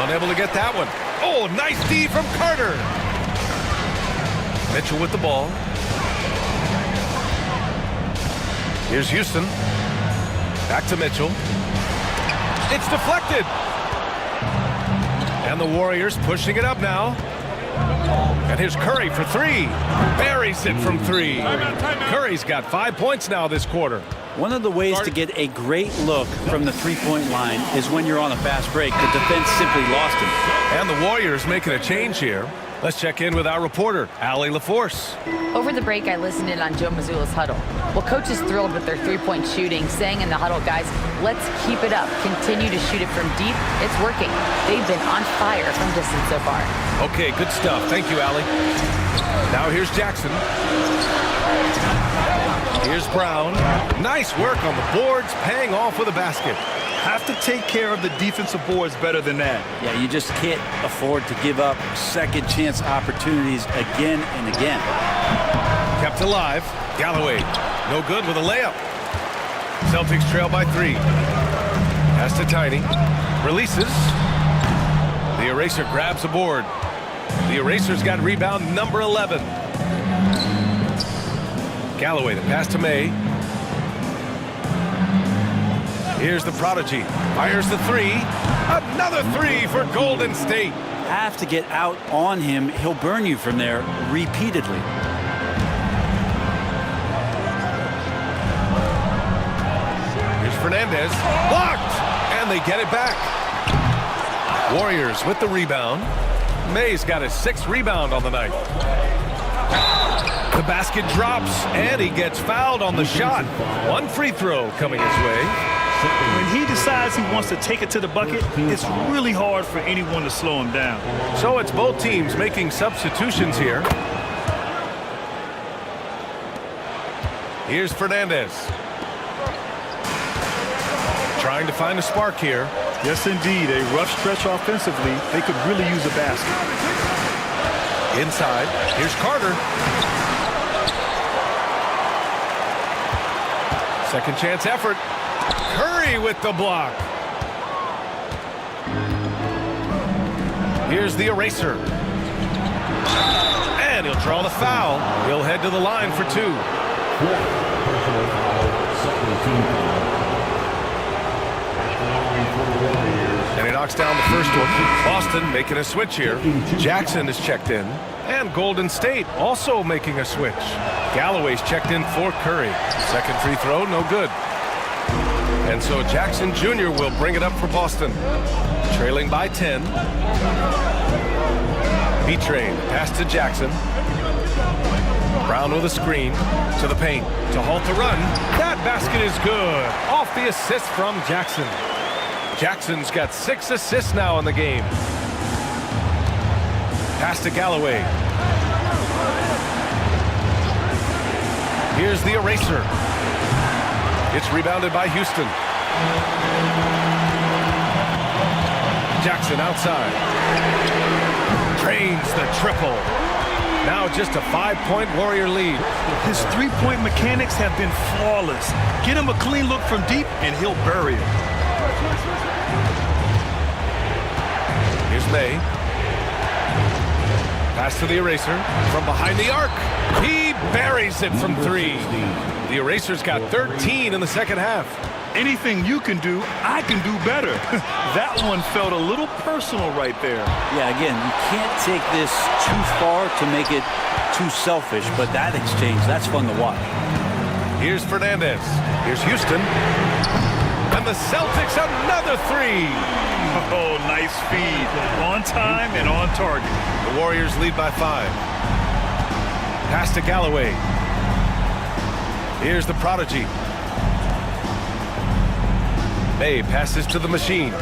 Unable to get that one. Oh, nice D from Carter. Mitchell with the ball. Here's Houston. Back to Mitchell. It's deflected. And the Warriors pushing it up now. And here's Curry for 3. Buries it from 3. Curry's got 5 points now this quarter. One of the ways to get a great look from the three-point line is when you're on a fast break. The defense simply lost him. And the Warriors making a change here. Let's check in with our reporter, Allie LaForce. Over the break, I listened in on Joe Mazzulla's huddle. Well, coach is thrilled with their three-point shooting, saying in the huddle, guys, let's keep it up. Continue to shoot it from deep. It's working. They've been on fire from distance so far. Okay, good stuff. Thank you, Allie. Now here's Jackson. Here's Brown. Nice work on the boards, paying off with a basket. Have to take care of the defensive boards better than that. Yeah, you just can't afford to give up second chance opportunities again and again. Kept alive. Galloway, no good with a layup. Celtics trail by 3. Pass to Tiny. Releases. The eraser grabs a board. The eraser's got rebound number 11. Galloway, the pass to May. Here's the prodigy. Fires the 3. Another 3 for Golden State. Have to get out on him. He'll burn you from there repeatedly. Here's Fernandez. Blocked! And they get it back. Warriors with the rebound. May's got his 6th rebound on the night. The basket drops, and he gets fouled on the shot. 1 free throw coming his way. When he decides he wants to take it to the bucket, it's really hard for anyone to slow him down. So it's both teams making substitutions here. Here's Fernandez. Trying to find a spark here. Yes, indeed. A rough stretch offensively. They could really use a basket. Inside. Here's Carter. Second chance effort. Curry with the block. Here's the eraser. And he'll draw the foul. He'll head to the line for 2. And he knocks down the first one. Boston making a switch here. Jackson is checked in. And Golden State also making a switch. Galloway's checked in for Curry. Second free throw, no good. And so Jackson Jr. will bring it up for Boston. Trailing by 10. B-Train, pass to Jackson. Brown with a screen to the paint to halt the run. That basket is good. Off the assist from Jackson. Jackson's got 6 assists now in the game. Pass to Galloway. Here's the eraser. It's rebounded by Houston. Jackson outside. Drains the triple. Now just a 5-point Warrior lead. His three-point mechanics have been flawless. Get him a clean look from deep, and he'll bury it. Here's May. Pass to the eraser from behind the arc. He buries it from 3. The eraser's got 13 in the second half. Anything you can do, I can do better. That one felt a little personal right there. Yeah, again, you can't take this too far to make it too selfish, but that exchange, that's fun to watch. Here's Fernandez. Here's Houston. And the Celtics another 3. Oh, nice feed. On time and on target. The Warriors lead by 5. Pass to Galloway. Here's the prodigy. May passes to the machine.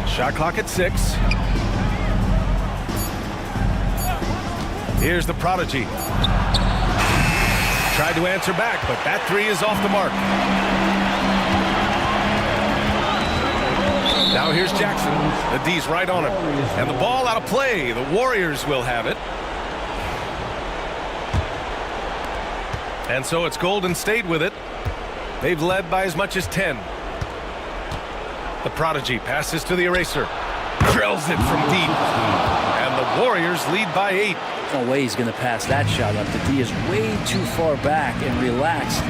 Shot clock at 6. Here's the prodigy. Tried to answer back, but that 3 is off the mark. Now here's Jackson. The D's right on him. And the ball out of play. The Warriors will have it. And so it's Golden State with it. They've led by as much as 10. The prodigy passes to the eraser. Drills it from deep. And the Warriors lead by 8. No way he's going to pass that shot up. The D is way too far back and relaxed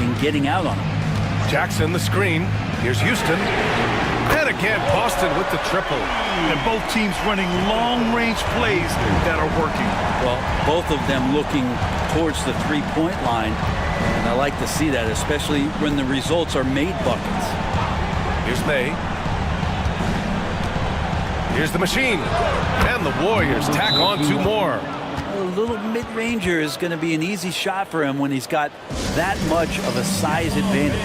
in getting out on him. Jackson the screen. Here's Houston. And again, Boston with the triple. And both teams running long-range plays that are working. Well, both of them looking towards the three-point line. And I like to see that, especially when the results are made buckets. Here's May. Here's the machine. And the Warriors tack on 2 more. A little mid-ranger is going to be an easy shot for him when he's got that much of a size advantage.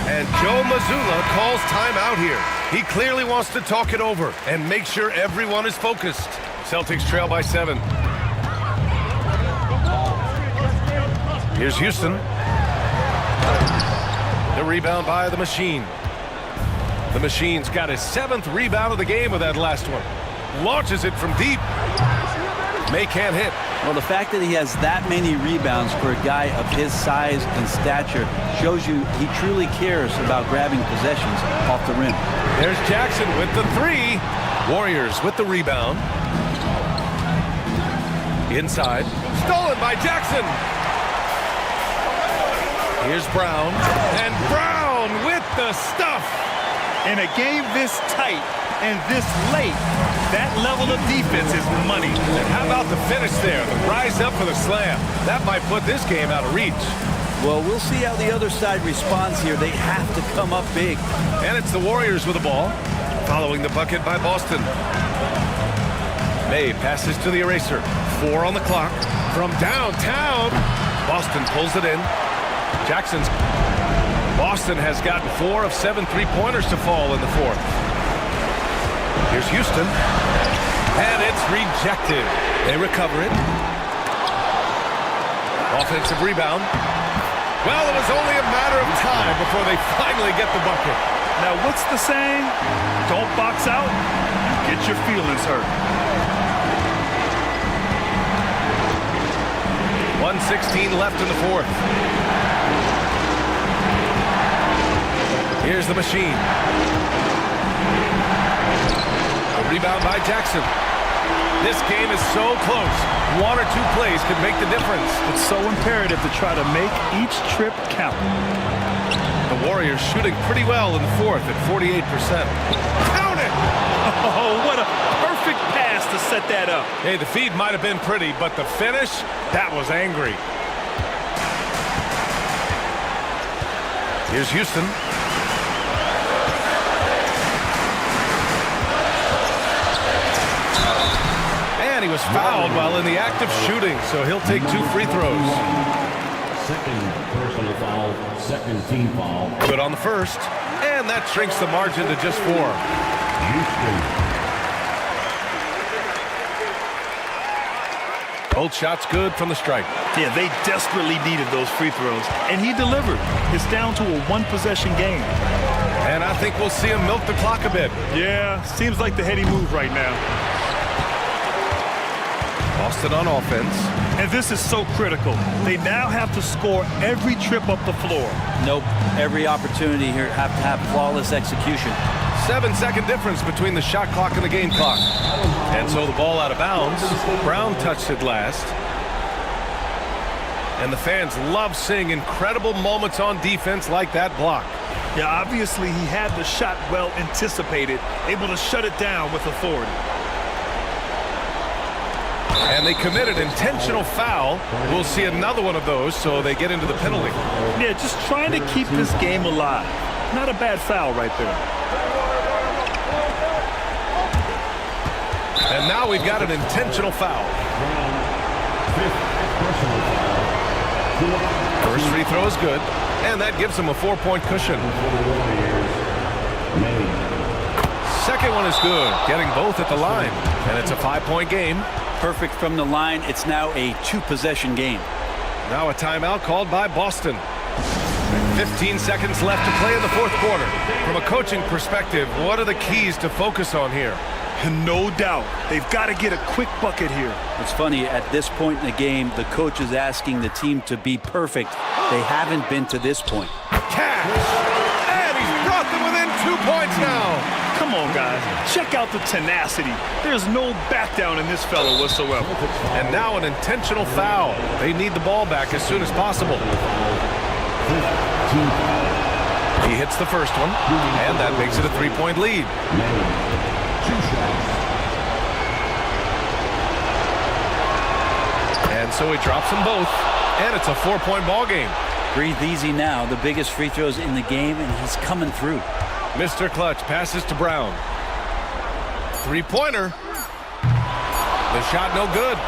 And Joe Mazzulla calls timeout here. He clearly wants to talk it over and make sure everyone is focused. Celtics trail by 7. Here's Houston. The rebound by the machine. The machine's got his 7th rebound of the game with that last one. Launches it from deep. May can't hit. Well, the fact that he has that many rebounds for a guy of his size and stature shows you he truly cares about grabbing possessions off the rim. There's Jackson with the 3. Warriors with the rebound. Inside. Stolen by Jackson. Here's Brown. And Brown with the stuff. In a game this tight and this late, that level of defense is money. And how about the finish there? The rise up for the slam. That might put this game out of reach. Well, we'll see how the other side responds here. They have to come up big. And it's the Warriors with the ball. Following the bucket by Boston. May passes to the eraser. 4 on the clock. From downtown. Boston pulls it in. Boston has gotten 4 of 7 3-pointers to fall in the 4th. Here's Houston. And it's rejected. They recover it. Offensive rebound. Well, it was only a matter of time before they finally get the bucket. Now, what's the saying? Don't box out, you get your feelings hurt. 1:16 left in the 4th. Here's the machine. A rebound by Jackson. This game is so close. 1 or 2 plays could make the difference. It's so imperative to try to make each trip count. The Warriors shooting pretty well in the 4th at 48%. Count it! Oh, what a perfect pass to set that up. Hey, the feed might have been pretty, but the finish, that was angry. Here's Houston. And he was fouled while in the act of shooting, so he'll take 2 free throws. Second personal foul, second team foul. Good on the first, and that shrinks the margin to just 4. Houston. Both shots good from the stripe. Yeah, they desperately needed those free throws, and he delivered. It's down to a 1-possession game. And I think we'll see him milk the clock a bit. Yeah, seems like the heady move right now. Boston on offense. And this is so critical. They now have to score every trip up the floor. Nope. Every opportunity here have to have flawless execution. 7-second difference between the shot clock and the game clock. And so the ball out of bounds. Brown touched it last. And the fans love seeing incredible moments on defense like that block. Yeah, obviously he had the shot well anticipated, able to shut it down with authority. And they committed intentional foul. We'll see another one of those, so they get into the penalty. Yeah, just trying to keep this game alive. Not a bad foul right there. And now we've got an intentional foul. First free throw is good, and that gives them a 4-point cushion. Second one is good, getting both at the line, and it's a 5-point game. Perfect from the line. It's now a 2-possession game. Now a timeout called by Boston. 15 seconds left to play in the 4th quarter. From a coaching perspective, what are the keys to focus on here? No doubt. They've got to get a quick bucket here. It's funny, at this point in the game, the coach is asking the team to be perfect. They haven't been to this point. Cash! And he's brought them within 2 points now. Come on, guys. Check out the tenacity. There's no back down in this fellow whatsoever. And now an intentional foul. They need the ball back as soon as possible. He hits the first one, and that makes it a 3-point lead. And so he drops them both, and it's a 4-point ball game. Breathe easy now. The biggest free throws in the game, and he's coming through. Mr. Clutch passes to Brown. 3-pointer. The shot no good.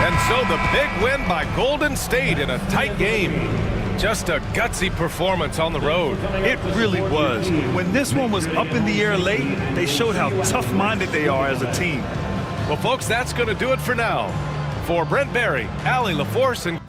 And so the big win by Golden State in a tight game. Just a gutsy performance on the road. It really was. When this one was up in the air late, they showed how tough-minded they are as a team. Well, folks, that's going to do it for now. For Brent Barry, Allie LaForce, and